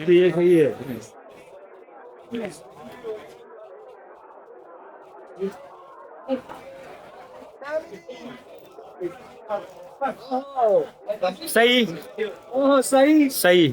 ये सही है। सही। ओह सही सही।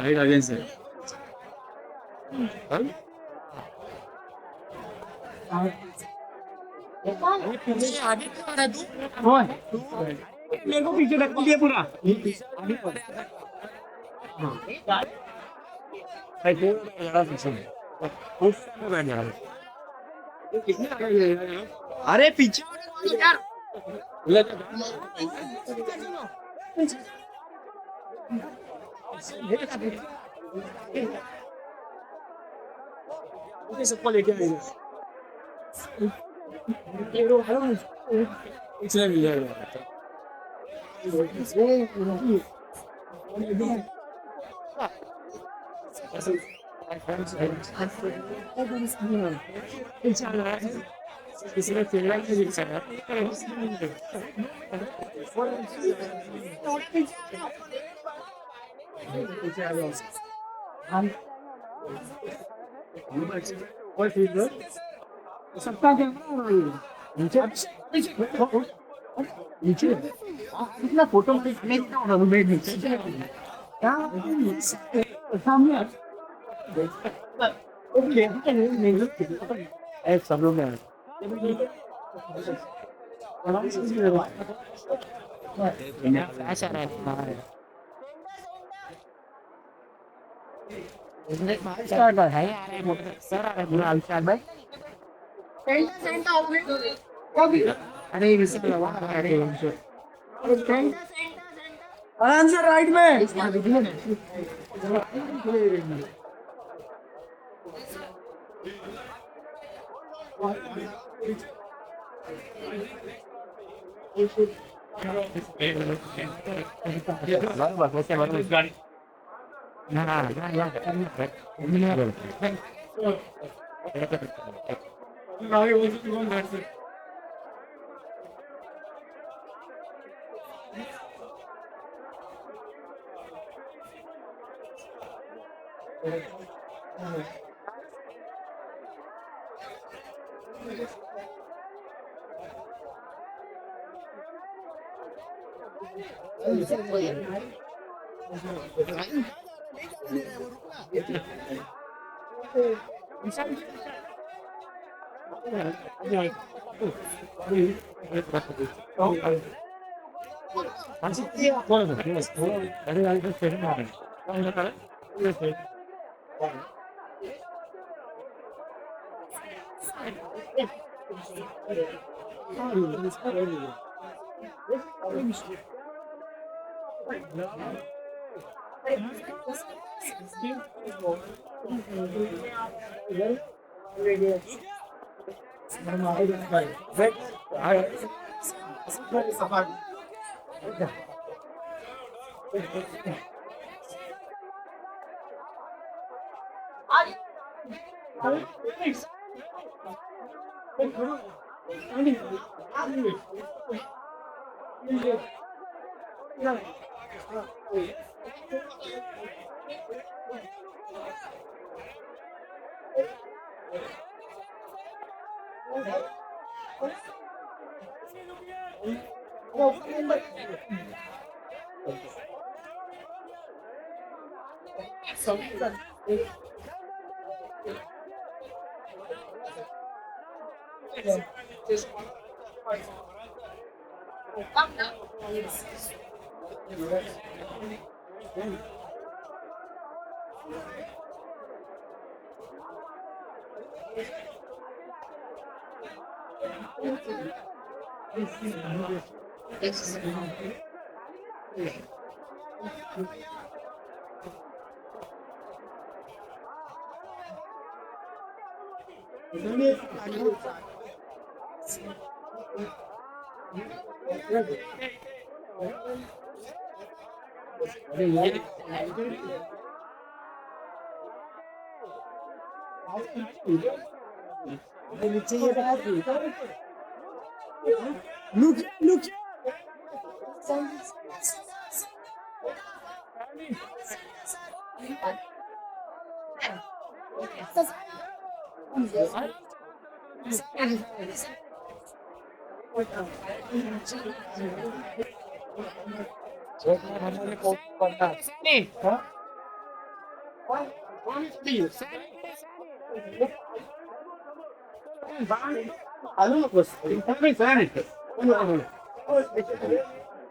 Ahí la vence. मेरे को पीछे ढक दिया पूरा। अरे पीछे यार। सबको लेके आएंगे। इसलिए मिल जाएगा। किसी ने खेलना ही नहीं चाहिए। सबका कैमरा नीचे नीचे कितना फोटो में नीचे क्या सामने ओके सब लोग फ्लैश आ रहा है। स्टार्ट है सर आ रहा है पूरा विशाल भाई। अरे आंसर राइट में।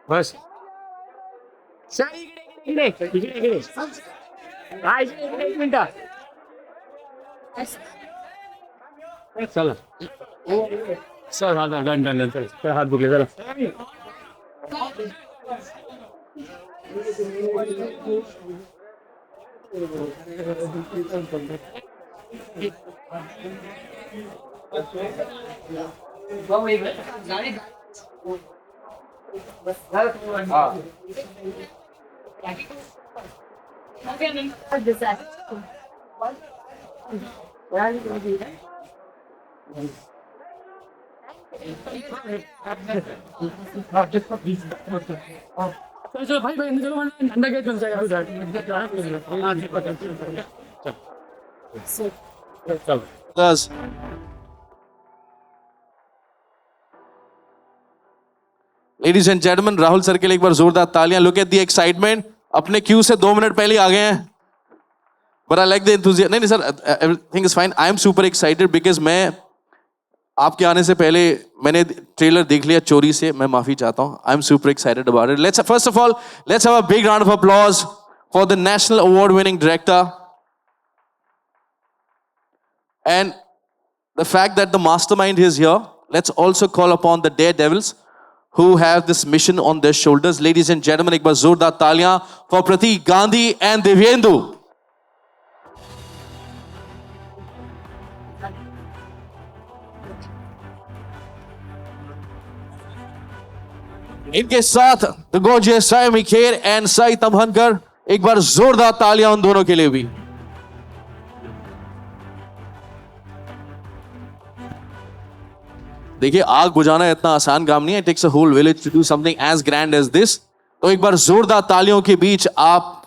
बस सर इकडे इकडे इकडे इकडे हा इकडे इकडे एक मिनिट चला सर हा डन डन चल हात दुखले चला चलो भाई भाई चलो अंदर गेट बन जाएगा चलो Does. Ladies and gentlemen, Rahul sir के लिए एक बार जोरदार तालियां. Look at the excitement. अपने क्यू से 2 मिनट पहले आ गए हैं. But I like the enthusiasm. नहीं sir, everything is fine. I am super excited because मैं आपके आने से पहले मैंने ट्रेलर देख लिया चोरी से. मैं माफी चाहता हूं. I am super excited about it. Let's first of all, let's have a big round of applause for the national award-winning director. And the fact that the mastermind is here, let's also call upon the daredevils who have this mission on their shoulders. Ladies and gentlemen, एक बार जोरदार तालियां for Pratik Gandhi and Divyendu. इनके साथ the gorgeous Sai Mikher and Sai Tamhankar. एक बार जोरदार तालियां उन दोनों के लिए भी. देखिए आग बुझाना इतना आसान काम नहीं है. It takes a whole village to do something as grand as this. तो एक बार जोरदार तालियों के बीच आप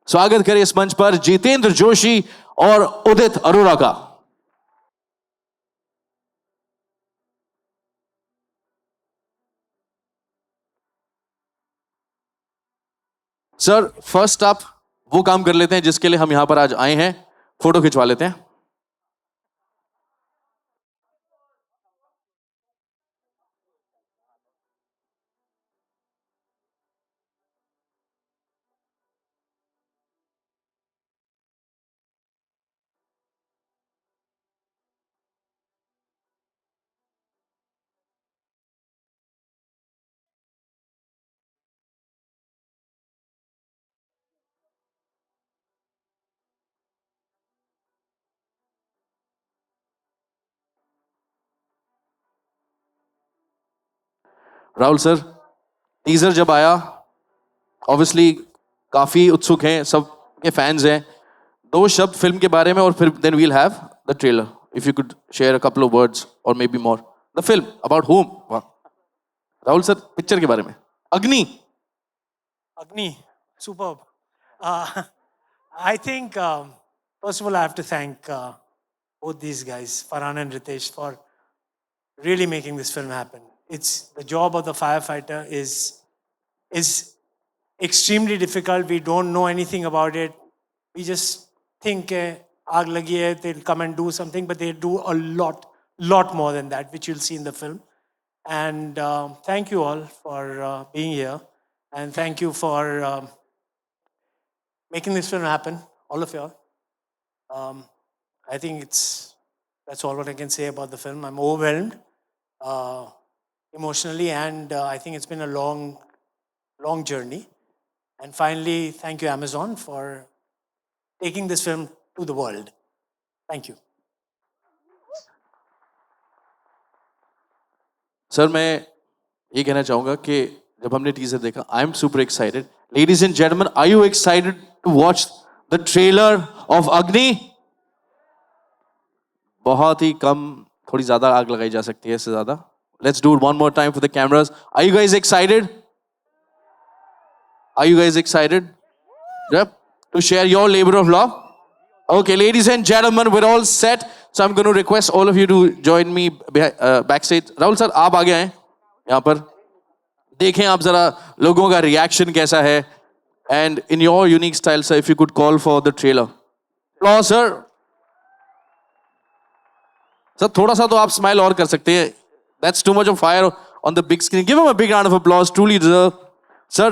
स्वागत करें इस मंच पर जितेंद्र जोशी और उदित अरोरा का. सर फर्स्ट आप वो काम कर लेते हैं जिसके लिए हम यहां पर आज आए हैं. फोटो खिंचवा लेते हैं. राहुल सर, टीजर जब आया ऑब्वियसली काफी उत्सुक हैं, सब के फैंस हैं. दो शब्द फिल्म के बारे में और फिर then we'll have the trailer. If you could share a couple of words or maybe more. The film about whom? वाह. राहुल सर पिक्चर के बारे में. अग्नि. Agni, superb. I think, first of all, I have to thank both these guys, Farhan and Ritesh, for really making this film happen. It's the job of the firefighter is extremely difficult. We don't know anything about it. We just think aag lagi hai, they'll come and do something, but they do a lot more than that, which you'll see in the film. And thank you all for being here, and thank you for making this film happen, all of y'all. I think that's all what I can say about the film. I'm overwhelmed emotionally, and I think it's been a long journey. And finally, thank you, Amazon, for taking this film to the world. Thank you. Sir मैं ये कहना चाहूंगा कि जब हमने teaser देखा, I am super excited. Ladies and gentleman, are you excited to watch the trailer of Agni? बहुत ही कम, थोड़ी ज्यादा आग लगाई जा सकती है इससे ज्यादा. Let's do it one more time for the cameras. Are you guys excited? Are you guys excited? Yep. To share your labor of love? Okay, ladies and gentlemen, we're all set. So I'm going to request all of you to join me backstage. Rahul sir, आप आगे आए यहाँ पर. देखें आप जरा लोगों का रिएक्शन कैसा है. And in your unique style, sir, if you could call for the trailer. Applause, sir. Sir थोड़ा सा तो आप स्माइल और कर सकते हैं. That's too much of fire on the big screen. Give him a big round of applause. Truly deserved. Sir,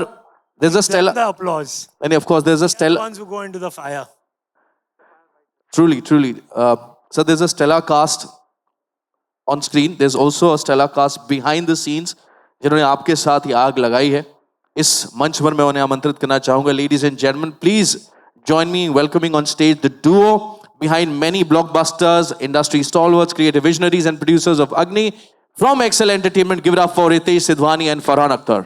there's a stellar. The applause. And of course, there's a The stellar. ones who go into the fire. Truly. So there's a stellar cast on screen. There's also a stellar cast behind the scenes, जिन्होंने आपके साथ ये आग लगाई है. इस मंच पर मैं उन्हें आमंत्रित करना चाहूंगा. Ladies and gentlemen, please join me in welcoming on stage the duo behind many blockbusters, industry stalwarts, creative visionaries, and producers of Agni. From Excel Entertainment, give it up for Ritesh Sidhwani and Farhan Akhtar.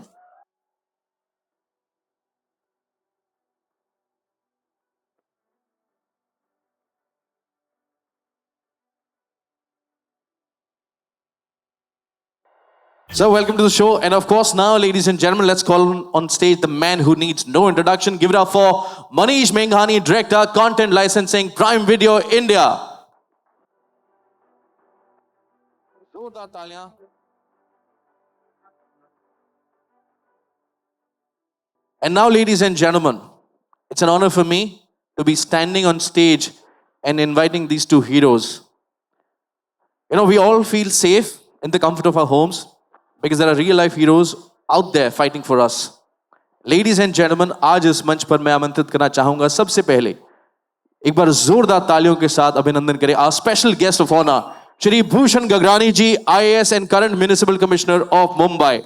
So welcome to the show, and of course now, ladies and gentlemen, let's call on stage the man who needs no introduction. Give it up for Manish Menghani, Director, Content Licensing, Prime Video, India. And now, ladies and gentlemen, it's an honor for me to be standing on stage and inviting these two heroes. You know, we all feel safe in the comfort of our homes, because there are real life heroes out there fighting for us. Ladies and gentlemen, आज इस मंच पर मैं आमंत्रित करना चाहूंगा सबसे पहले एक बार जोरदार तालियों के साथ अभिनंदन करें our special guest of honor, Shri Bhushan Gagrani ji, IAS and current Municipal Commissioner of Mumbai.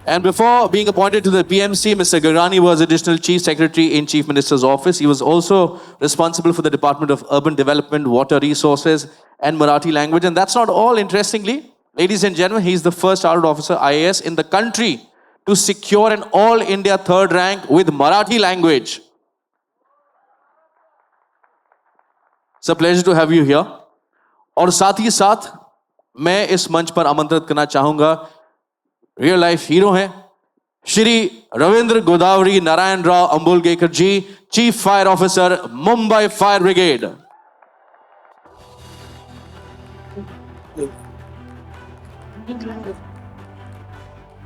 And before being appointed to the PMC, Mr. Gagani was Additional Chief Secretary in Chief Minister's Office. He was also responsible for the Department of Urban Development, Water Resources, and Marathi language. And that's not all, interestingly. Ladies and gentlemen, he's the first Armed Officer IAS in the country to secure an all-India third rank with Marathi language. It's a pleasure to have you here. और साथ ही साथ मैं इस मंच पर आमंत्रित करना चाहूंगा रियल लाइफ हीरो हैं Shri Ravindra Godavari Narayan Rao Ambulgekar ji, chief fire officer, Mumbai fire brigade.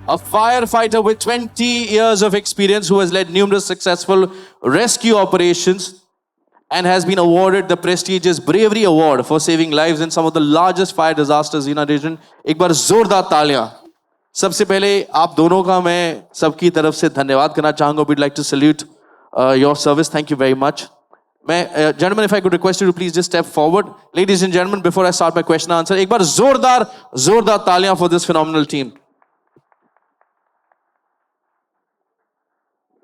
A firefighter with 20 years of experience who has led numerous successful rescue operations and has been awarded the prestigious Bravery Award for saving lives in some of the largest fire disasters in our region. एक बार जोरदार तालियां. सबसे पहले आप दोनों का मैं सबकी तरफ से धन्यवाद करना चाहूंगा. We'd like to salute your service. Thank you very much. Gentlemen, if I could request you to please just step forward. Ladies and gentlemen, before I start my question and answer, एक बार जोरदार तालियां for this phenomenal team.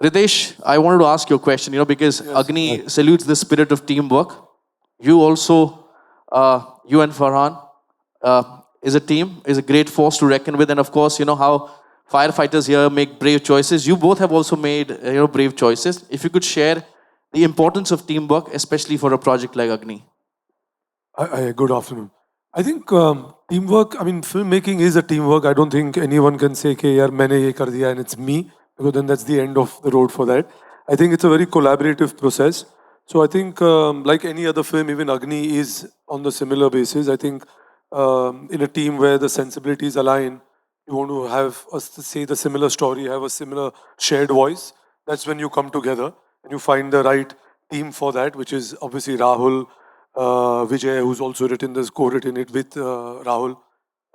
Ritesh, I wanted to ask you a question, because Agni salutes the spirit of teamwork. You also, you and Farhan, is a team, is a great force to reckon with. And of course, you know how firefighters here make brave choices. You both have also made brave choices. If you could share the importance of teamwork, especially for a project like Agni. Good afternoon. I think teamwork, I mean, filmmaking is a teamwork. I don't think anyone can say, कि यार मैंने ये कर दिया and it's me, because then that's the end of the road for that. I think it's a very collaborative process. So I think, like any other film, even Agni is on the similar basis. I think in a team where the sensibilities align, you want to have us to say the similar story, have a similar shared voice. That's when you come together and you find the right team for that, which is obviously Rahul, Vijay, who's also written this, co-written it with Rahul.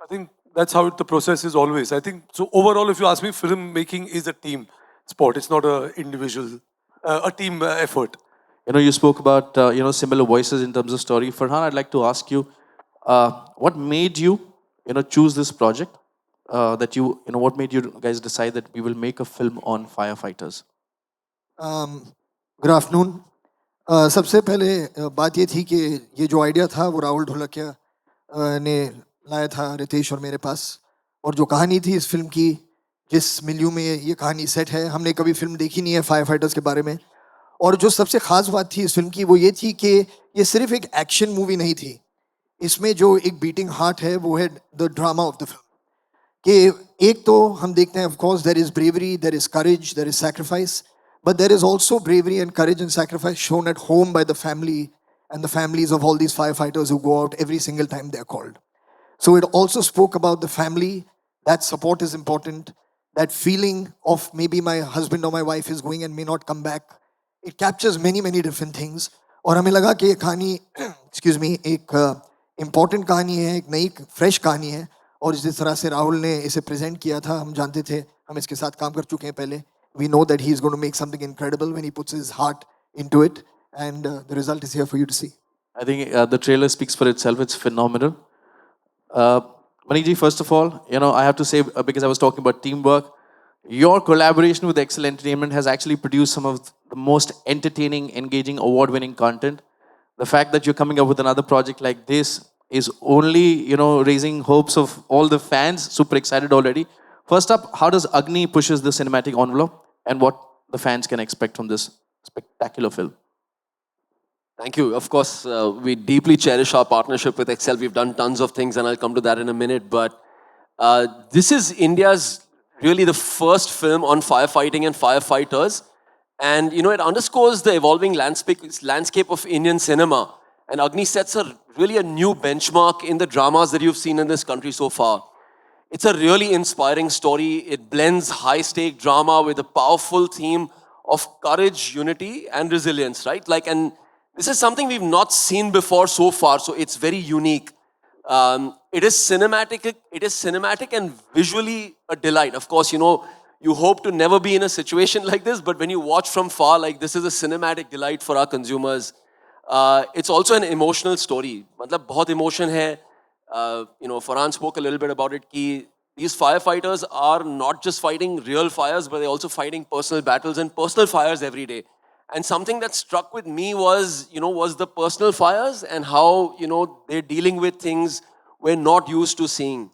I think that's how the process is always. I think so. Overall, if you ask me, filmmaking is a team sport. It's not a individual, a team effort. You know, you spoke about similar voices in terms of story. Farhan, I'd like to ask you, what made you choose this project? What made you guys decide that we will make a film on firefighters? Good afternoon सबसे पहले बात ये थी कि ये जो idea था वो राहुल ढोलकिया ने लाया था रितेश और मेरे पास, और जो कहानी थी इस फिल्म की, जिस मिलियू में ये कहानी सेट है, हमने कभी फिल्म देखी नहीं है फायर फाइटर्स के बारे में। और जो सबसे ख़ास बात थी इस फिल्म की वो ये थी कि ये सिर्फ एक एक्शन मूवी नहीं थी, इसमें जो एक बीटिंग हार्ट है वो है the drama of the film. कि एक तो हम देखते हैं of course there is bravery, there is courage, there is sacrifice, but there is also bravery and courage and sacrifice shown at home by the family and the families of all these firefighters who go out every single time they are called. So it also spoke about the family, that support is important, that feeling of maybe my husband or my wife is going and may not come back. It captures many, many different things. और हमें लगा कि ये कहानी excuse me, एक important कहानी है, एक नई फ्रेश कहानी है, और जिस तरह से राहुल ने इसे प्रेजेंट किया था, हम जानते थे, हम इसके साथ काम कर चुके हैं पहले. We know that he's going to make something incredible when he puts his heart into it, and the result is here for you to see. I think the trailer speaks for itself. It's phenomenal. Manikji, first of all, I have to say, because I was talking about teamwork, your collaboration with Excel Entertainment has actually produced some of the most entertaining, engaging, award-winning content. The fact that you're coming up with another project like this is only, raising hopes of all the fans. Super excited already. First up, how does Agni pushes the cinematic envelope, and what the fans can expect from this spectacular film? Thank you. Of course, we deeply cherish our partnership with Excel. We've done tons of things, and I'll come to that in a minute. But this is India's really the first film on firefighting and firefighters. And, it underscores the evolving landscape of Indian cinema. And Agni sets really a new benchmark in the dramas that you've seen in this country so far. It's a really inspiring story. It blends high-stake drama with a powerful theme of courage, unity, and resilience, right? And this is something we've not seen before so far, so it's very unique. It is cinematic and visually a delight. Of course, you hope to never be in a situation like this, but when you watch from far, this is a cinematic delight for our consumers. It's also an emotional story. मतलब बहुत emotion है. Farhan spoke a little bit about it. Ki these firefighters are not just fighting real fires, but they're also fighting personal battles and personal fires every day. And something that struck with me was the personal fires and how, they're dealing with things we're not used to seeing.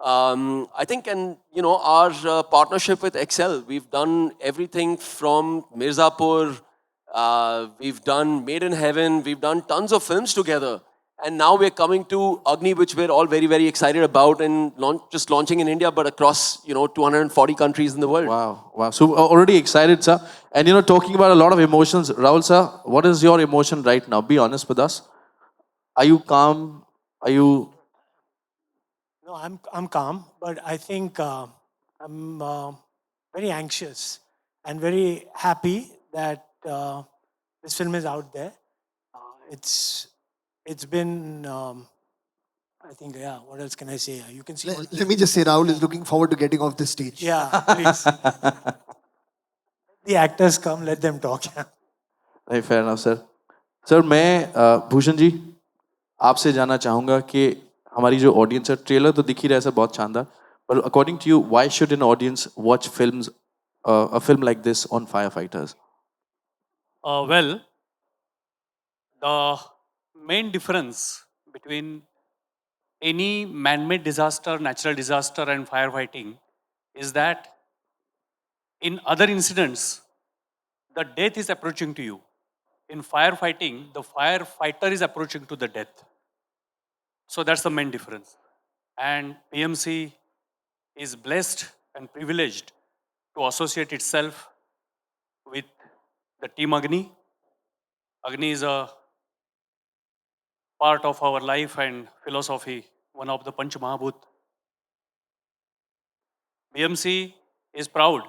I think, and our partnership with Excel, we've done everything from Mirzapur, we've done Made in Heaven, we've done tons of films together. And now we're coming to Agni, which we're all very, very excited about, and just launching in India, but across 240 countries in the world. Wow. So already excited, sir. And talking about a lot of emotions, Rahul sir, what is your emotion right now? Be honest with us. Are you calm? Are you? No, I'm calm, but I think I'm very anxious and very happy that this film is out there. It's been, I think, what else can I say? You can see. Let me just say, Rahul is looking forward to getting off the stage. Yeah, please. The actors come, let them talk. नहीं, fair enough, sir. Sir, मैं भूषण जी आपसे जानना चाहूँगा कि हमारी जो audience है, trailer तो दिख ही रहा है सर बहुत शानदार, but according to you, why should an audience watch a film like this on firefighters? Well, the main difference between any man-made disaster, natural disaster, and firefighting is that in other incidents, the death is approaching to you. In firefighting, the firefighter is approaching to the death. So that's the main difference. And PMC is blessed and privileged to associate itself with the team Agni. Agni is a part of our life and philosophy, one of the Panch Mahabhut. BMC is proud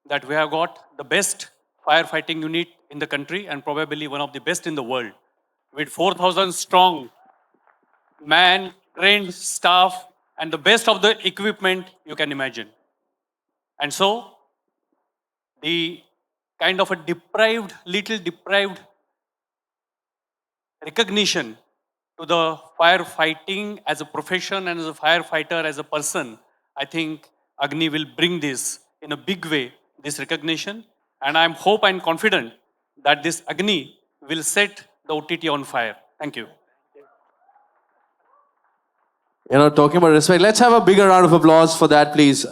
that we have got the best firefighting unit in the country and probably one of the best in the world, with 4,000 strong man, trained staff, and the best of the equipment you can imagine. And so, the kind of a little deprived recognition to the firefighting as a profession and as a firefighter as a person, I think Agni will bring this in a big way, this recognition. And I'm hope and confident that this Agni will set the OTT on fire. Thank you. You know, talking about respect, let's have a bigger round of applause for that, please.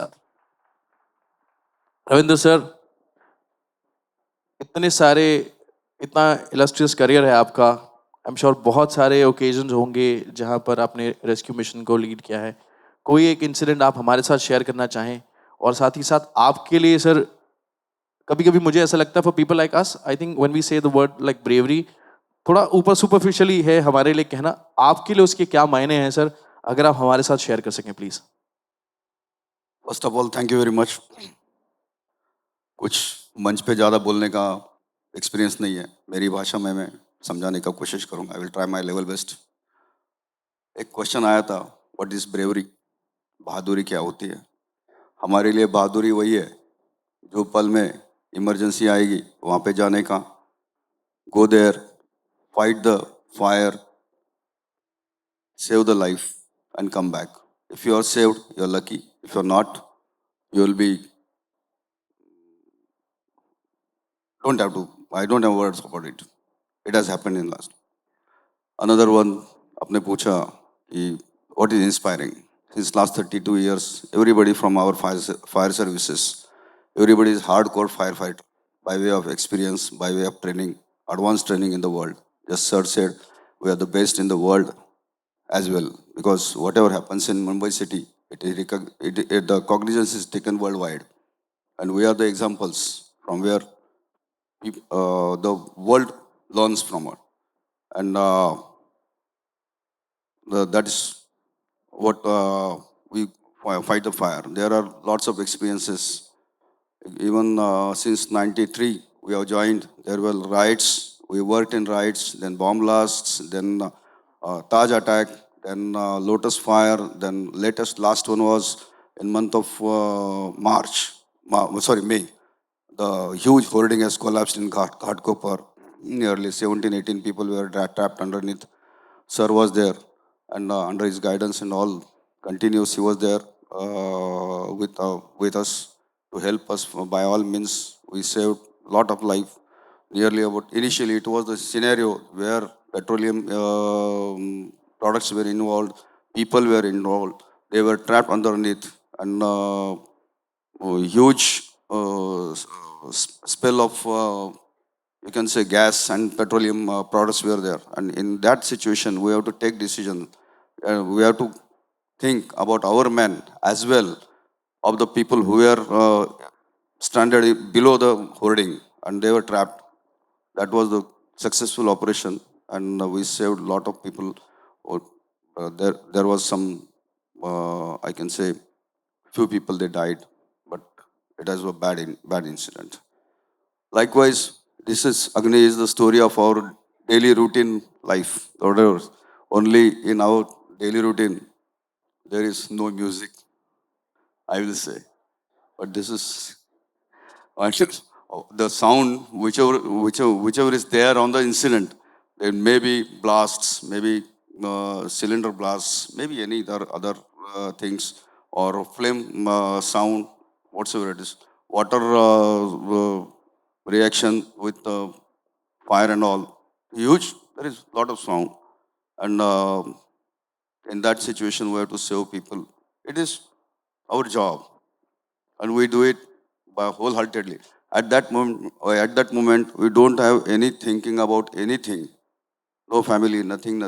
Ravinder sir, इतने सारे, इतना illustrious career है आपका. I'm sure बहुत सारे occasions होंगे जहाँ पर आपने rescue mission को lead किया है. कोई एक incident आप हमारे साथ share करना चाहें, और साथ ही साथ आपके लिए सर, कभी-कभी मुझे ऐसा लगता है for people like us, I think when we say the word like bravery, थोड़ा ऊपर superficially है हमारे लिए कहना. आपके लिए उसके क्या मायने हैं सर, अगर आप हमारे साथ share कर सकें please. First of all thank you very much. कुछ मंच पे ज़्यादा बोलने का एक्सपीरियंस नहीं है. मेरी भाषा में मैं समझाने का कोशिश करूँगा. I will try my level best. एक क्वेश्चन आया था, व्हाट इज़ ब्रेवरी, बहादुरी क्या होती है. हमारे लिए बहादुरी वही है जो पल में इमरजेंसी आएगी वहाँ पे जाने का. Go there, fight the fire, save the life and come back. If you are saved, you are lucky. If you are not, you will be, I don't have words about it. It has happened in last. Another one, आपने पूछा कि what is inspiring. Since last 32 years, everybody from our fire services, everybody is hardcore firefighter by way of experience, by way of training, advanced training in the world. Just sir said, we are the best in the world as well, because whatever happens in Mumbai city, the cognizance is taken worldwide, and we are the examples from where the world learns from it, and that is what we fight the fire. There are lots of experiences. Even since '93, we have joined. There were riots. We worked in riots, then bomb blasts, then Taj attack, then Lotus fire, then last one was in month of May. The huge hoarding has collapsed in Ghatkopar. Nearly 17, 18 people were trapped underneath. Sir was there, and under his guidance and all continuous, he was there with us to help us. By all means, we saved a lot of life. Nearly about, initially it was the scenario where petroleum products were involved, people were involved, they were trapped underneath, and huge spill of, you can say, gas and petroleum products were there. And in that situation, we have to take decision. We have to think about our men as well, of the people who were stranded below the hoarding and they were trapped. That was the successful operation, and we saved a lot of people. There was some, I can say, few people they died, but it was a bad incident. Likewise, this is Agni is the story of our daily routine life. Only in our daily routine there is no music, I will say, but this is the sound, whichever is there on the incident. There may be blasts, maybe cylinder blasts, maybe any other things, or flame sound, whatsoever it is, water reaction with fire and all. Huge, there is a lot of sound. And in that situation, we have to save people. It is our job, and we do it by wholeheartedly. At that moment, we don't have any thinking about anything. No family, nothing.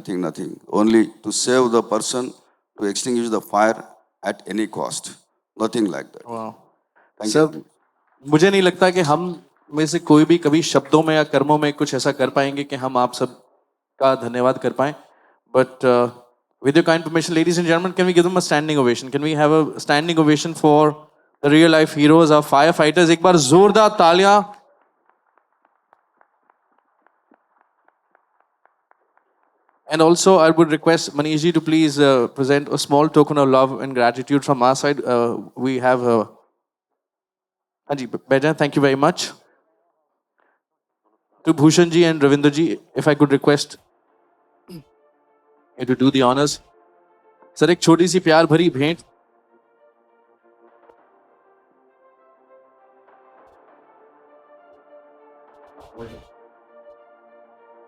Only to save the person, to extinguish the fire at any cost. Nothing like that. Wow. Thank sir you. मुझे नहीं लगता कि हम में से कोई भी कभी शब्दों में या कर्मों में कुछ ऐसा कर पाएंगे कि हम आप सब का धन्यवाद कर पाएं. But with your kind permission, ladies and gentlemen, can we give them a standing ovation? Can we have a standing ovation for the real life heroes, our firefighters? एक बार जोरदार तालियां. And also, I would request Manish ji to please present a small token of love and gratitude from our side. We have Anji Beja, thank you very much. To Bhushan ji and Ravinder ji, if I could request you to do the honors. Sir, एक छोटी सी प्यार भरी भेंट.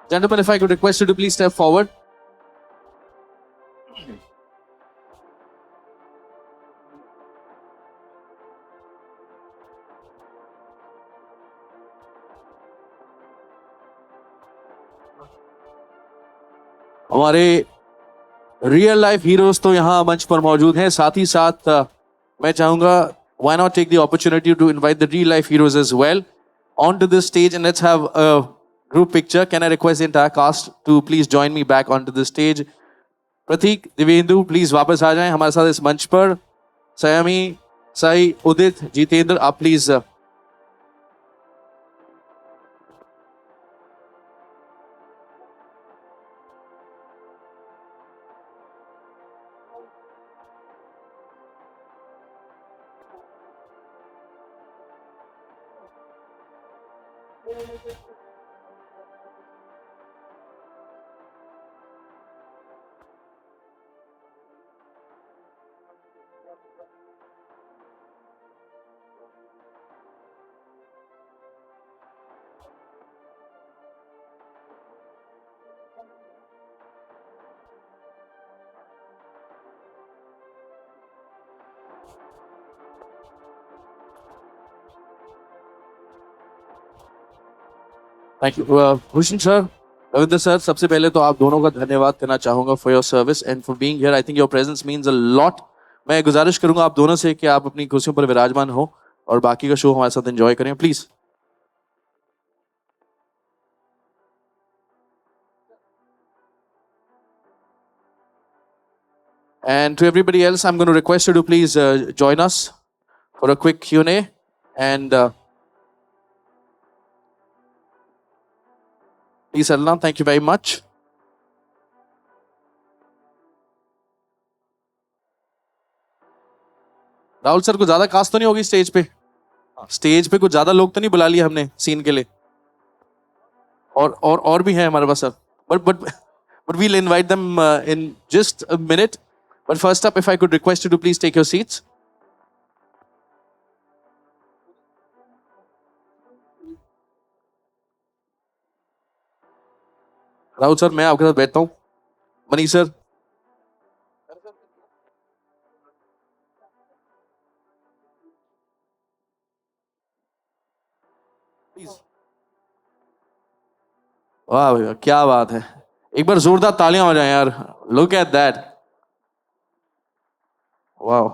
Gentlemen, if I could request you to please step forward. हमारे real life heroes तो यहाँ मंच पर मौजूद हैं. साथ ही साथ मैं चाहूंगा, why not take the opportunity to invite the real life heroes as well onto this stage, and let's have a group picture. Can I request the entire cast to please join me back onto the stage? Pratik, Divyendu, please वापस आ जाएं हमारे साथ इस मंच पर. सयामी, साई, उदित, जितेंद्र, आप please thank you. Bhushan sir, Ravindra sir, सबसे पहले तो आप दोनों का धन्यवाद करना चाहूंगा for your service and for being here. I think your presence means a lot. मैं गुजारिश करूंगा आप दोनों से कि आप अपनी कुर्सियों पर विराजमान हो और बाकी का शो हमारे साथ एंजॉय करें please. And to everybody else, I'm going to request you to please join us for a quick Q&A. And please settle down. Thank you very much. Rahul sir, कुछ ज्यादा कास्ट तो नहीं होगी स्टेज पे? Stage पे कुछ ज्यादा लोग तो नहीं बुला लिए हमने सीन के लिए? और भी हैं हमारे पास sir. But we'll invite them in just a minute. But first up, if I could request you to please take your seats. Rahul sir, मैं आपके साथ बैठता हूँ. मनीष सर. वाह भैया, क्या बात है. एक बार जोरदार तालियां हो जाएं यार. Look at that. वाह.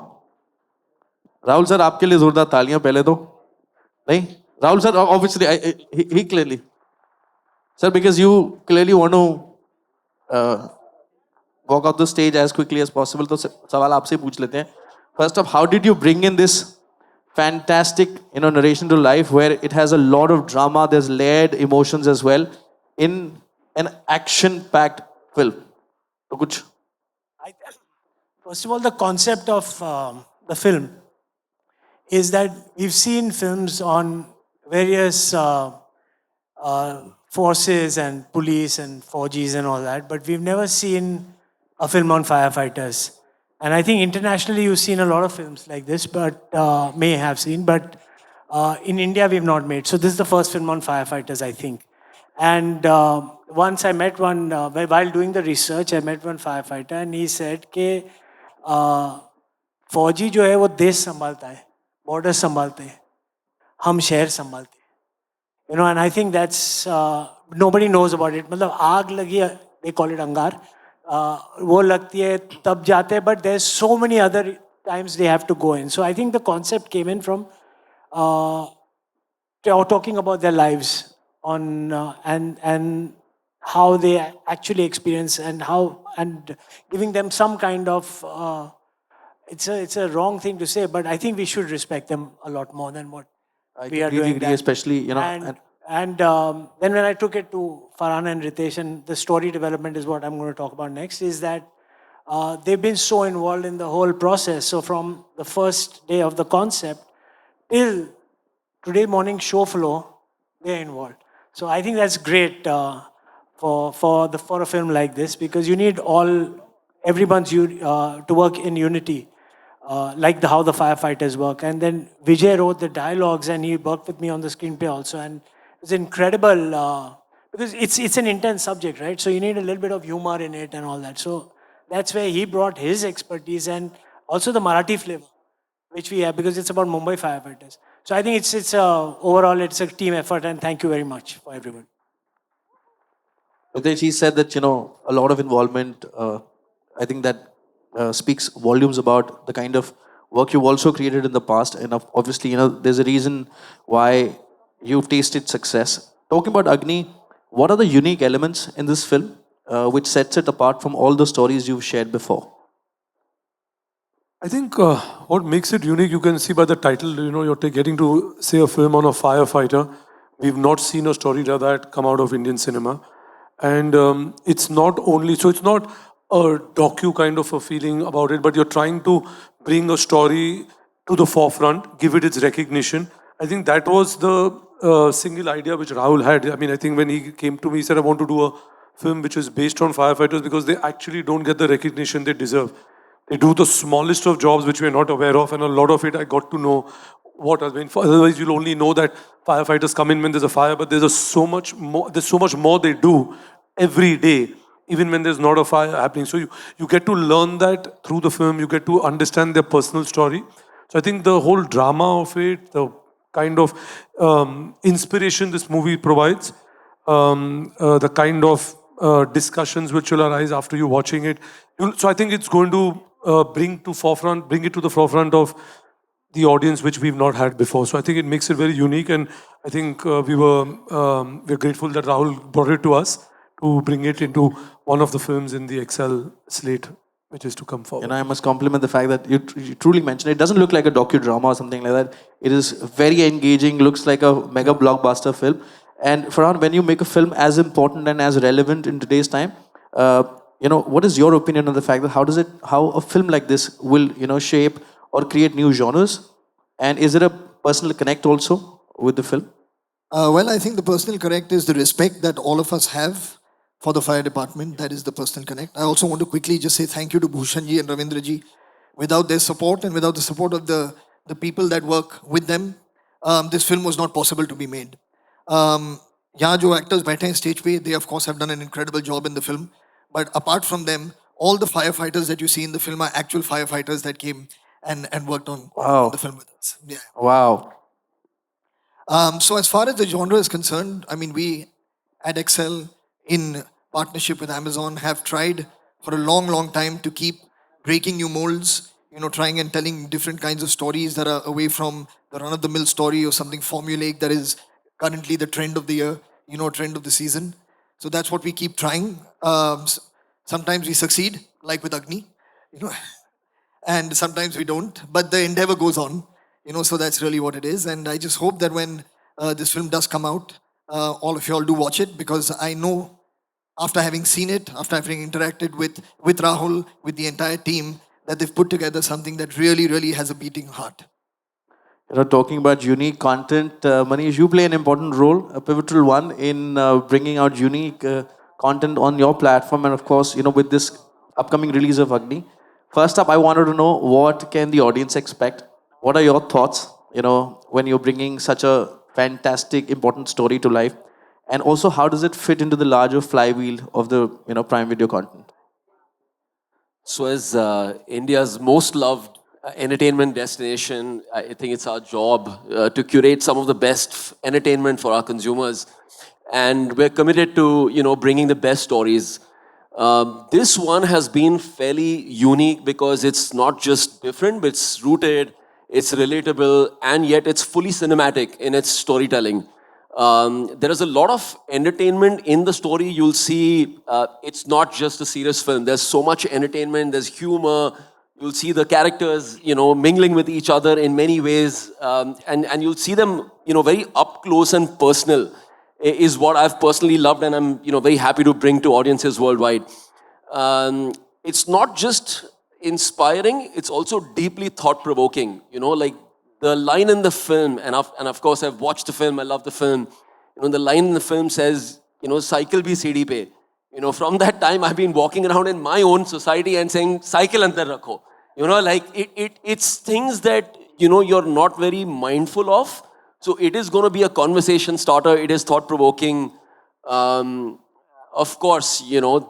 राहुल सर, आपके लिए जोरदार तालियां पहले तो. नहीं Rahul sir, obviously he clearly. Sir, because you clearly want to walk off the stage as quickly as possible, तो सवाल आपसे पूछ लेते हैं. First up, how did you bring in this fantastic, narration to life where it has a lot of drama, there's layered emotions as well in an action-packed film? तो कुछ. First of all, the concept of the film is that we've seen films on various forces and police and 4Gs and all that, but we've never seen a film on firefighters. And I think internationally you've seen a lot of films like this, but may have seen, but in India we've not made. So this is the first film on firefighters, I think. And once I met one, while doing the research, I met one firefighter and he said कि फौजी जो है वो देश संभालता है, border संभालते हैं, हम शहर संभालते हैं. You know, and I think that's, nobody knows about it. मतलब आग लगी, they call it अंगार, वो लगती है तब जाते हैं, but there's so many other times they have to go in. So I think the concept came in from talking about their lives on and how they actually experience and how, and giving them some kind of it's a wrong thing to say, but I think we should respect them a lot more than what we are doing. agree, especially, you know. And then when I took it to Farhana and Ritesh, and the story development is what I'm going to talk about next, is that they've been so involved in the whole process. So from the first day of the concept till today morning show flow, they're involved. So I think that's great for a film like this, because you need everyone's to work in unity. Like how the firefighters work. And then Vijay wrote the dialogues and he worked with me on the screenplay also. And it's incredible because it's an intense subject, right? So you need a little bit of humor in it and all that. So that's where he brought his expertise and also the Marathi flavor, which we have because it's about Mumbai firefighters. So I think it's overall it's a team effort, and thank you very much for everyone. Ritesh, he said that, you know, a lot of involvement, I think that speaks volumes about the kind of work you've also created in the past. And obviously, you know, there's a reason why you've tasted success. Talking about Agni, what are the unique elements in this film which sets it apart from all the stories you've shared before? I think what makes it unique, you can see by the title, you know, you're getting to say a film on a firefighter. We've not seen a story like that come out of Indian cinema. And it's not only, so it's not a docu kind of a feeling about it, but you're trying to bring a story to the forefront, give it its recognition. I think that was the single idea which Rahul had. I mean, I think when he came to me, he said, I want to do a film which is based on firefighters because they actually don't get the recognition they deserve. They do the smallest of jobs which we're not aware of, and a lot of it I got to know what has been. Otherwise, you'll only know that firefighters come in when there's a fire, but there's so much more they do every day, even when there's not a fire happening. So you get to learn that through the film. You get to understand their personal story. So I think the whole drama of it, the kind of inspiration this movie provides, the kind of discussions which will arise after you watching it. So I think it's going to bring it to the forefront of the audience which we've not had before. So I think it makes it very unique, and I think we're grateful that Rahul brought it to us to bring it into one of the films in the Excel slate which is to come forward. And I must compliment the fact that you truly mentioned it doesn't look like a docudrama or something like that. It is very engaging, looks like a mega blockbuster film. And Farhan, when you make a film as important and as relevant in today's time, what is your opinion on the fact that how a film like this will, shape or create new genres? And is there a personal connect also with the film? Well, I think the personal connect is the respect that all of us have for the fire department. That is the personal connect. I also want to quickly just say thank you to Bhushanji and Ravindraji. Without their support and without the support of the people that work with them, this film was not possible to be made. यहाँ जो actors बैठे हैं stage पे, they of course have done an incredible job in the film. But apart from them, all the firefighters that you see in the film are actual firefighters that came and worked on the film with us. Yeah. Wow. So as far as the genre is concerned, I mean, we at Excel, in partnership with Amazon, have tried for a long, long time to keep breaking new molds, trying and telling different kinds of stories that are away from the run-of-the-mill story or something formulaic that is currently the trend of the year, trend of the season. So that's what we keep trying. Sometimes we succeed, like with Agni, and sometimes we don't. But the endeavor goes on, so that's really what it is. And I just hope that when this film does come out, all of you all do watch it, because I know after having seen it, after having interacted with Rahul, with the entire team, that they've put together something that really, really has a beating heart. Talking about unique content, Manish, you play an important role, a pivotal one in bringing out unique content on your platform, and of course, with this upcoming release of Agni. First up, I wanted to know, what can the audience expect? What are your thoughts, when you're bringing such a fantastic, important story to life? And also, how does it fit into the larger flywheel of the Prime Video content? So, as India's most loved entertainment destination, I think it's our job to curate some of the best entertainment for our consumers, and we're committed to bringing the best stories. This one has been fairly unique because it's not just different, but it's rooted, it's relatable, and yet it's fully cinematic in its storytelling. There is a lot of entertainment in the story. You'll see it's not just a serious film. There's so much entertainment, there's humor. You'll see the characters, mingling with each other in many ways. And you'll see them, very up close and personal is what I've personally loved, and I'm, very happy to bring to audiences worldwide. It's not just inspiring, it's also deeply thought-provoking. Like the line in the film, and of course I've watched the film, I love the film. The line in the film says, cycle bhi CD pe. From that time I've been walking around in my own society and saying, cycle andar rakho. Like it's things that, you're not very mindful of. So it is going to be a conversation starter. It is thought-provoking. Of course,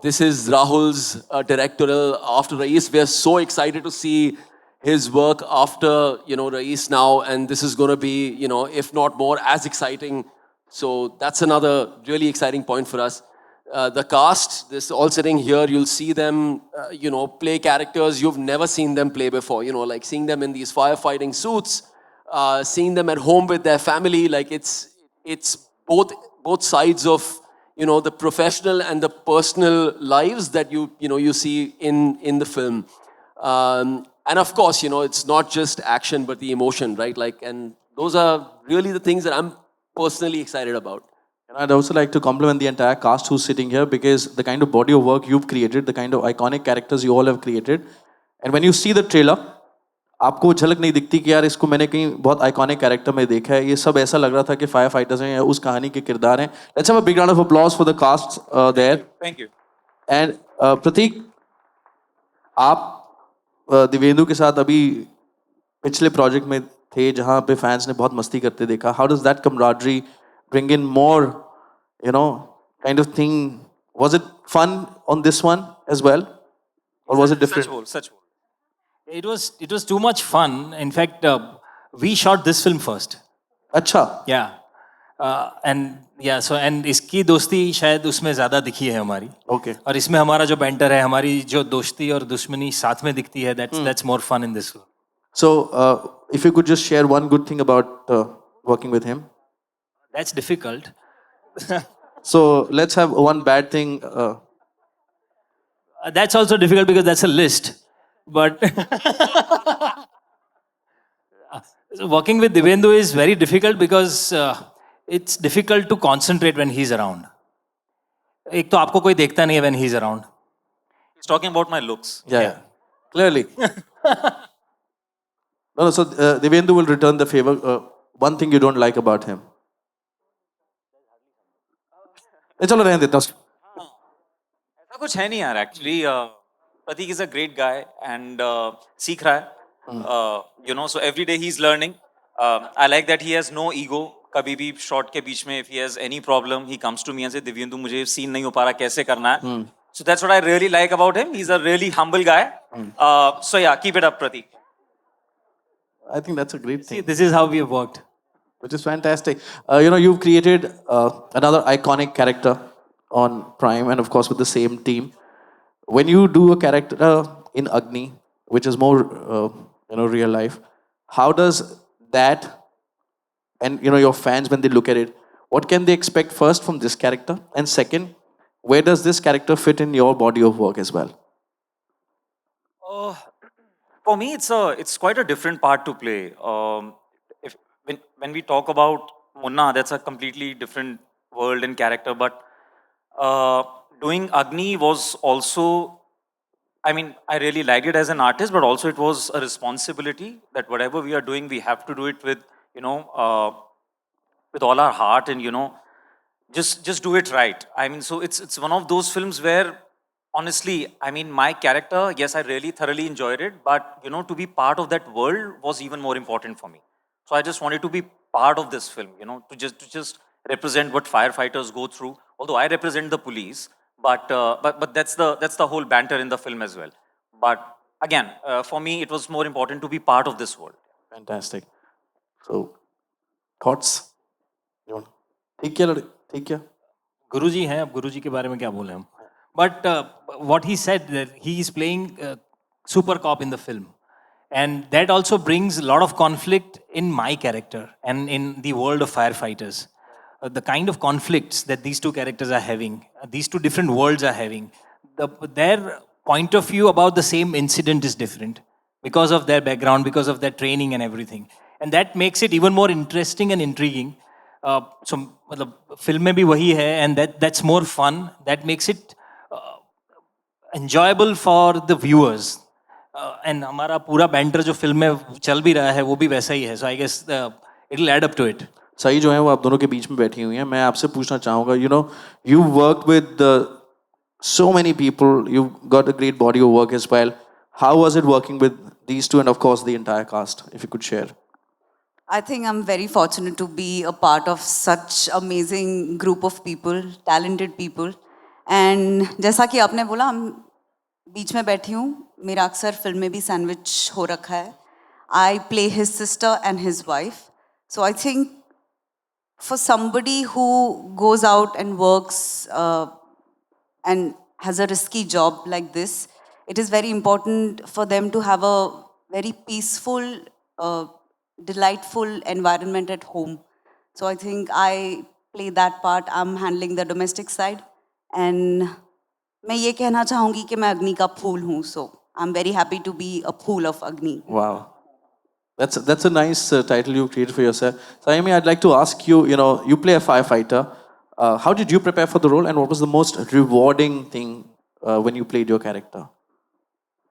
this is Rahul's directorial after Raees. We are so excited to see his work after, Raees now. And this is going to be, if not more, as exciting. So that's another really exciting point for us. The cast, this all sitting here, you'll see them, play characters you've never seen them play before. Like seeing them in these firefighting suits, seeing them at home with their family. Like it's both sides of the professional and the personal lives that you see in the film. And of course, it's not just action but the emotion, right? Like, and those are really the things that I'm personally excited about. And I'd also like to compliment the entire cast who's sitting here, because the kind of body of work you've created, the kind of iconic characters you all have created, and when you see the trailer, आपको वो झलक नहीं दिखती कि यार इसको मैंने कहीं बहुत आइकॉनिक कैरेक्टर में देखा है. ये सब ऐसा लग रहा था कि फायर फाइटर्स हैं या उस कहानी के किरदार हैं. Let's have a big round of applause for the cast there. Thank you. And प्रतीक, आप दिव्येंदु के साथ अभी पिछले प्रोजेक्ट में थे जहाँ पे फैंस ने बहुत मस्ती करते देखा. How does that camaraderie bring in more, kind of thing? Was it fun on this one as well, or was it different? Such. It was too much fun. In fact, we shot this film first. अच्छा. Yeah. And इसकी दोस्ती शायद उसमें ज़्यादा दिखी है हमारी. Okay. और इसमें हमारा जो बैंटर है, हमारी जो दोस्ती और दुश्मनी साथ में दिखती है, that's more fun in this film. So, if you could just share one good thing about working with him. That's difficult. So, let's have one bad thing. That's also difficult because that's a list. But working with Divyendu is very difficult because it's difficult to concentrate when he's around. एक तो आपको कोई देखता नहीं है when he's around. He's talking about my looks. Yeah. Clearly. No, so Divyendu will return the favor. One thing you don't like about him. चलो रहने देता हूँ. ऐसा कुछ है नहीं यार actually. Pratik is a great guy and सीख रहा है. So every day he's learning. I like that he has no ego. कभी भी shot के बीच में if he has any problem, he comes to me and say, Divyendu, मुझे scene नहीं हो पा रहा, कैसे करना है? So that's what I really like about him. He's a really humble guy. So yeah, keep it up, Pratik. I think that's a great thing. See, this is how we have worked. Which is fantastic. You've created another iconic character on Prime, and of course with the same team. When you do a character in Agni, which is more, real life, how does that, and your fans when they look at it, what can they expect first from this character, and second, where does this character fit in your body of work as well? For me, it's quite a different part to play. When we talk about Munna, that's a completely different world and character. But doing Agni was also, I really liked it as an artist, but also it was a responsibility that whatever we are doing, we have to do it with, with all our heart and, just do it right. So it's one of those films where, honestly, my character, yes, I really thoroughly enjoyed it, but, to be part of that world was even more important for me. So I just wanted to be part of this film, to just represent what firefighters go through. Although I represent the police, but that's the whole banter in the film as well. But again, for me, it was more important to be part of this world. Fantastic. So, thoughts? You want? ठीक क्या लड़े? ठीक क्या? गुरुजी हैं, अब गुरुजी के बारे में क्या बोले हम? But what he said, that he is playing super cop in the film, and that also brings a lot of conflict in my character and in the world of firefighters. The kind of conflicts that these two characters are having, these two different worlds are having, their point of view about the same incident is different because of their background, because of their training and everything, and that makes it even more interesting and intriguing. So मतलब film में भी वही है, and that's more fun. That makes it enjoyable for the viewers. And हमारा पूरा banter जो film में चल भी रहा है वो भी वैसा ही है. So I guess it'll add up to it. सही जो है वो आप दोनों के बीच में बैठी हुई हैं. मैं आपसे पूछना चाहूँगा, you know, you worked with so many people. You've got a great body of work as well. How was it working with these two and of course the entire cast? If you could share. I think I'm very fortunate to be a part of such amazing group of people, talented people. And जैसा कि आपने बोला, हम बीच में बैठी हूँ. मेरा अक्सर फिल्म में भी सैंडविच हो रखा है. I play his sister and his wife. So I think for somebody who goes out and works and has a risky job like this, it is very important for them to have a very peaceful, delightful environment at home. So I think I play that part. I'm handling the domestic side. And मैं ये कहना चाहूँगी कि मैं अग्नि का फूल हूँ. So I'm very happy to be a pool of Agni. Wow. That's a nice title you created for yourself. Sayami, I'd like to ask you, you know, you play a firefighter. How did you prepare for the role and what was the most rewarding thing when you played your character?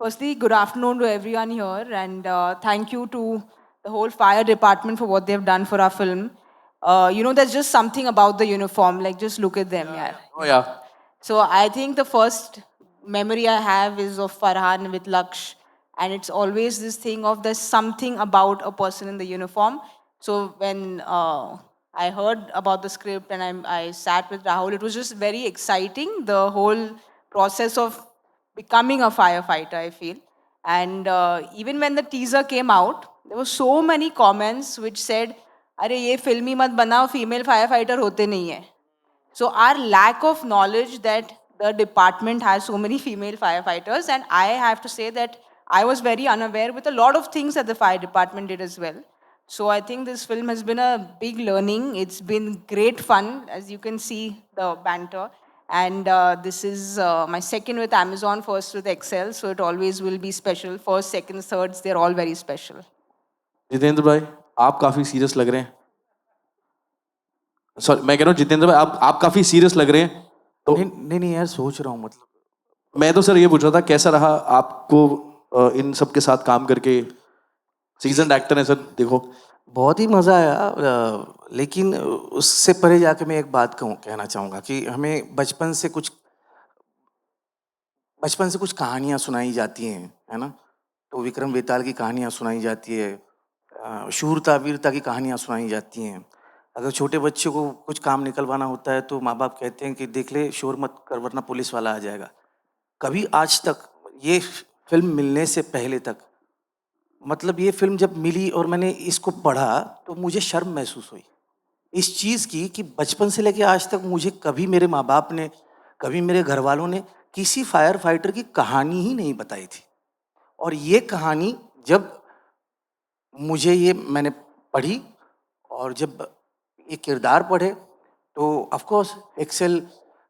Firstly, good afternoon to everyone here, and thank you to the whole fire department for what they've done for our film. You know, there's just something about the uniform, like just look at them. Yeah. Oh yeah. So I think the first memory I have is of Farhan with Laksh, and it's always this thing of there's something about a person in the uniform. So when I heard about the script and I sat with Rahul, it was just very exciting, the whole process of becoming a firefighter, I feel. And even when the teaser came out, there were so many comments which said, "Arey, ye filmi mat banao, female firefighter hote nahi hai." So our lack of knowledge that the department has so many female firefighters, and I have to say that I was very unaware with a lot of things that the fire department did as well. So I think this film has been a big learning. It's been great fun, as you can see the banter. And this is my second with Amazon, first with Excel, so it always will be special. First, second, thirds, they're all very special. Jitendra भाई, आप काफी serious लग रहे हैं. Sorry, मैं कह रहा हूँ जितेंद्र भाई, आप काफी सीरियस लग रहे हैं. तो नहीं यार, सोच रहा हूँ. मतलब मैं तो सर ये पूछ रहा था, कैसा रहा आपको इन सब के साथ काम करके? सीजन एक्टर है सर, देखो. बहुत ही मज़ा आया, लेकिन उससे परे जाके मैं एक बात कहना चाहूँगा कि हमें बचपन से कुछ कहानियाँ सुनाई जाती हैं, है ना. तो विक्रम बेताल की कहानियाँ सुनाई जाती है, शूरता वीरता की कहानियाँ सुनाई जाती हैं. अगर छोटे बच्चों को कुछ काम निकलवाना होता है तो माँ बाप कहते हैं कि देख ले, शोर मत कर वरना पुलिस वाला आ जाएगा. कभी आज तक ये फिल्म मिलने से पहले तक, मतलब ये फिल्म जब मिली और मैंने इसको पढ़ा तो मुझे शर्म महसूस हुई इस चीज़ की कि बचपन से लेके आज तक मुझे कभी मेरे माँ बाप ने, कभी मेरे घर वालों ने किसी फायर फाइटर की कहानी ही नहीं बताई थी. और ये कहानी जब मैंने पढ़ी और जब ये किरदार पढ़े तो ऑफ कोर्स एक्सेल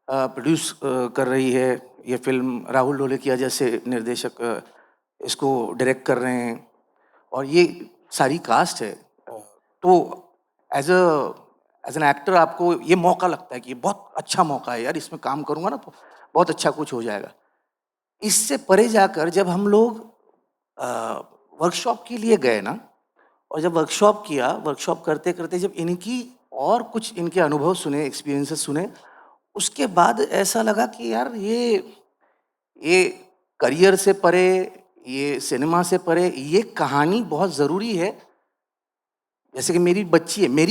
प्रोड्यूस कर रही है ये फिल्म, राहुल ढोलकिया जैसे निर्देशक इसको डायरेक्ट कर रहे हैं और ये सारी कास्ट है. तो एज एन एक्टर आपको ये मौका लगता है कि बहुत अच्छा मौका है यार, इसमें काम करूँगा ना तो बहुत अच्छा कुछ हो जाएगा. इससे परे जाकर जब हम लोग वर्कशॉप के लिए गए ना, और जब वर्कशॉप करते करते जब इनकी और कुछ इनके अनुभव सुने, एक्सपीरियंसेस सुने, उसके बाद ऐसा लगा कि यार ये करियर से परे, ये सिनेमा से परे, ये कहानी बहुत ज़रूरी है. जैसे कि मेरी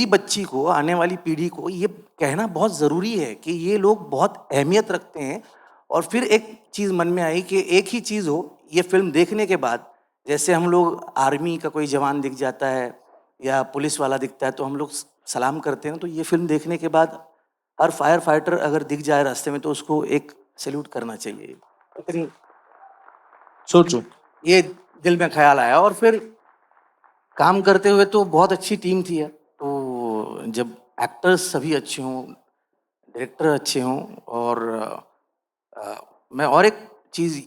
बच्ची को, आने वाली पीढ़ी को ये कहना बहुत ज़रूरी है कि ये लोग बहुत अहमियत रखते हैं। और फिर एक चीज़ मन में आई कि एक ही चीज़ हो, ये फिल्म देखने के बाद, जैसे हम लोग आर्मी का कोई जवान दिख जाता है या पुलिस वाला दिखता है तो हम लोग सलाम करते हैं, तो ये फिल्म देखने के बाद हर फायर फाइटर अगर दिख जाए रास्ते में तो उसको एक सैल्यूट करना चाहिए। इतनी सोचो ये दिल में ख्याल आया। और फिर काम करते हुए तो बहुत अच्छी टीम थी यार। तो जब एक्टर्स सभी अच्छे हों, डायरेक्टर अच्छे हों, और मैं और एक चीज़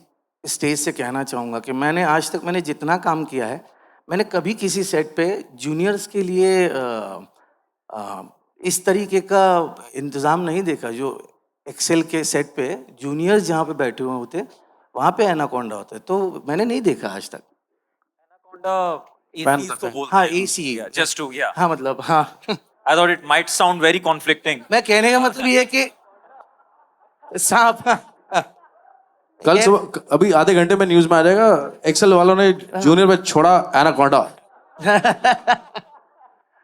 स्टेज से कहना चाहूँगा कि आज तक मैंने जितना काम किया है, मैंने कभी किसी सेट पे जूनियर्स के लिए इस तरीके का इंतज़ाम नहीं देखा। जो एक्सेल के सेट पे जूनियर्स जहाँ पे बैठे हुए होते, वहाँ पे एनाकोंडा होता है, तो मैंने नहीं देखा आज तक। हाँ, एसी Just to, yeah. हाँ, मतलब हाँ। I thought it might sound very conflicting. मैं कहने का मतलब ये है कि सांप कल सुबह अभी आधे घंटे में न्यूज में आ जाएगा, एक्सेल वालों ने जूनियर में छोड़ा एनाकोंडा।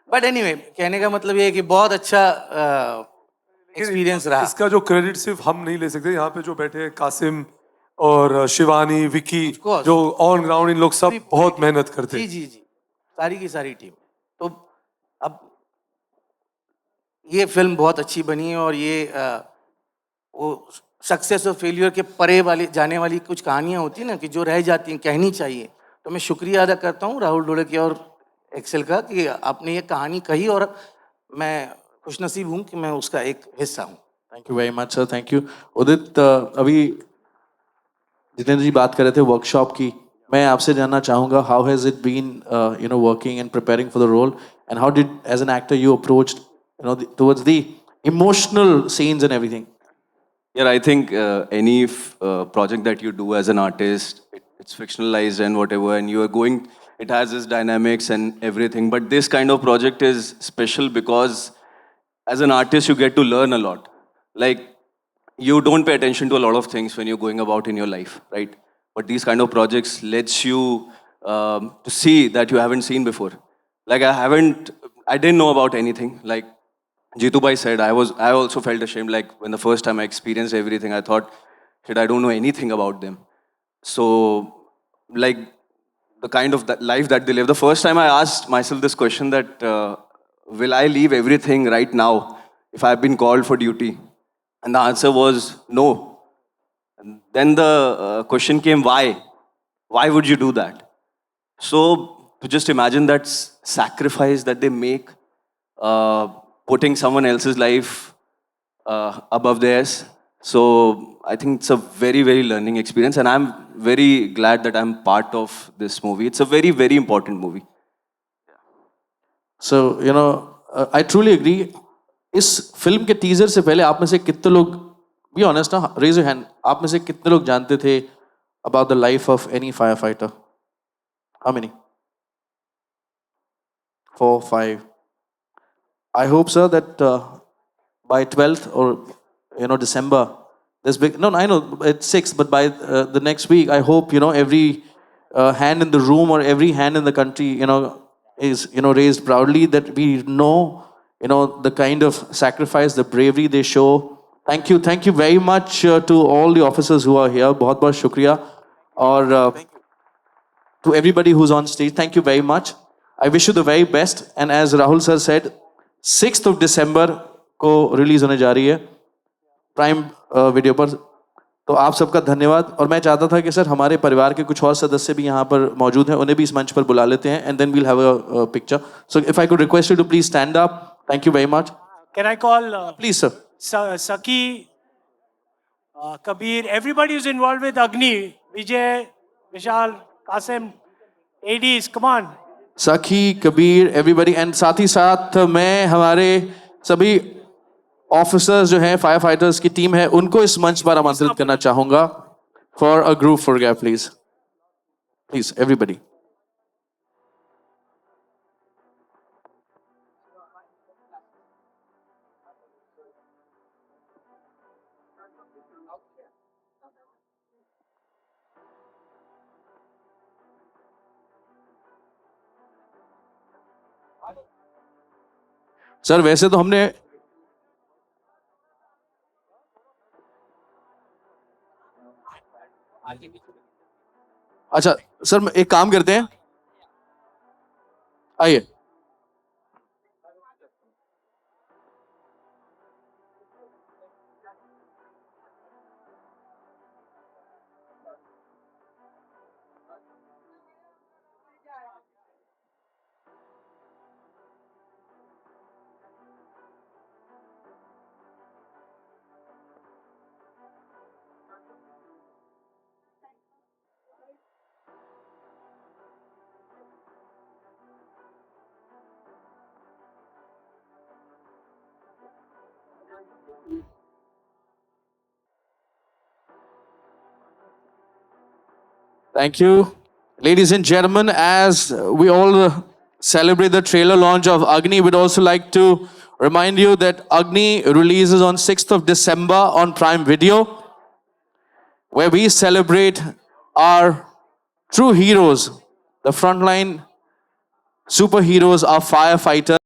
बट एनीवे, कहने का मतलब ये है कि बहुत अच्छा एक्सपीरियंस रहा। इसका जो क्रेडिट सिर्फ हम नहीं ले सकते, यहाँ पे जो बैठे हैं कासिम और शिवानी, विकी, जो ऑन ग्राउंड, इन लोग सब बहुत मेहनत करते हैं। जी, सारी की सारी टीम। तो अब ये फिल्म बहुत अच्छी बनी है, और ये वो सक्सेस और फेलियर के परे वाली जाने वाली कुछ कहानियां होती हैं ना, कि जो रह जाती हैं, कहनी चाहिए। तो मैं शुक्रिया अदा करता हूँ राहुल ढोलकिया और एक्सेल का कि आपने ये कहानी कही, और मैं खुशनसीब हूँ कि मैं उसका एक हिस्सा हूँ। Thank you very much sir, thank you. Udit, अभी जितेंद्र जी बात कर रहे थे वर्कशॉप की, मैं आपसे जानना चाहूँगा, how has it been working and preparing for the role, and how did as an actor you approached towards the emotional scenes and everything? Yeah, I think any project that you do as an artist, it's fictionalized and whatever, and you are going, it has its dynamics and everything. But this kind of project is special because as an artist, you get to learn a lot. Like, you don't pay attention to a lot of things when you're going about in your life, right? But these kind of projects lets you to see that you haven't seen before. Like, I didn't know about anything. Like Jitu Bhai said, I also felt ashamed. Like, when the first time I experienced everything, I thought, shit, I don't know anything about them. So, like, the kind of that life that they live. The first time I asked myself this question that, will I leave everything right now if I've been called for duty? And the answer was no. And then the question came, why? Why would you do that? So, to just imagine that sacrifice that they make, putting someone else's life above theirs. So I think it's a very, very learning experience, and I'm very glad that I'm part of this movie. It's a very, very important movie. So, I truly agree. इस film के teaser से पहले आप में से कितने लोग, be honest ना, रेज योर हैंड, आप में से कितने लोग जानते थे about the life of any fire fighter? How many? 4, 5. I hope, sir, that by 12th or December, this big. No, I know it's 6th, but by the next week, I hope every hand in the room or every hand in the country, is raised proudly, that we know the kind of sacrifice, the bravery they show. Thank you very much to all the officers who are here. बहुत बहुत शुक्रिया, और to everybody who's on stage, thank you very much. I wish you the very best. And as Rahul sir said, 6th of December को release होने जा रही है prime video पर। तो आप सबका धन्यवाद, और मैं चाहता था कि सर हमारे परिवार के कुछ और सदस्य भी यहाँ पर मौजूद हैं, उन्हें भी इस मंच पर बुला लेते हैं, and then we'll have a picture. So if I could request you to please stand up. Thank you very much. Can I call please sir. Saki, Kabir, everybody who's involved with Agni, Vijay, Vishal, Qasim, ADs, come on. सखी, Kabir, everybody, and साथ ही साथ मैं हमारे सभी officers जो हैं, fire fighters की team है, उनको इस मंच पर आमंत्रित करना चाहूंगा for a group photograph, please please everybody. Sir वैसे तो हमने अच्छा सर एक काम करते हैं, आइए. Thank you. Ladies and gentlemen, as we all celebrate the trailer launch of Agni, we'd also like to remind you that Agni releases on 6th of December on Prime Video, where we celebrate our true heroes, the frontline superheroes, our firefighters.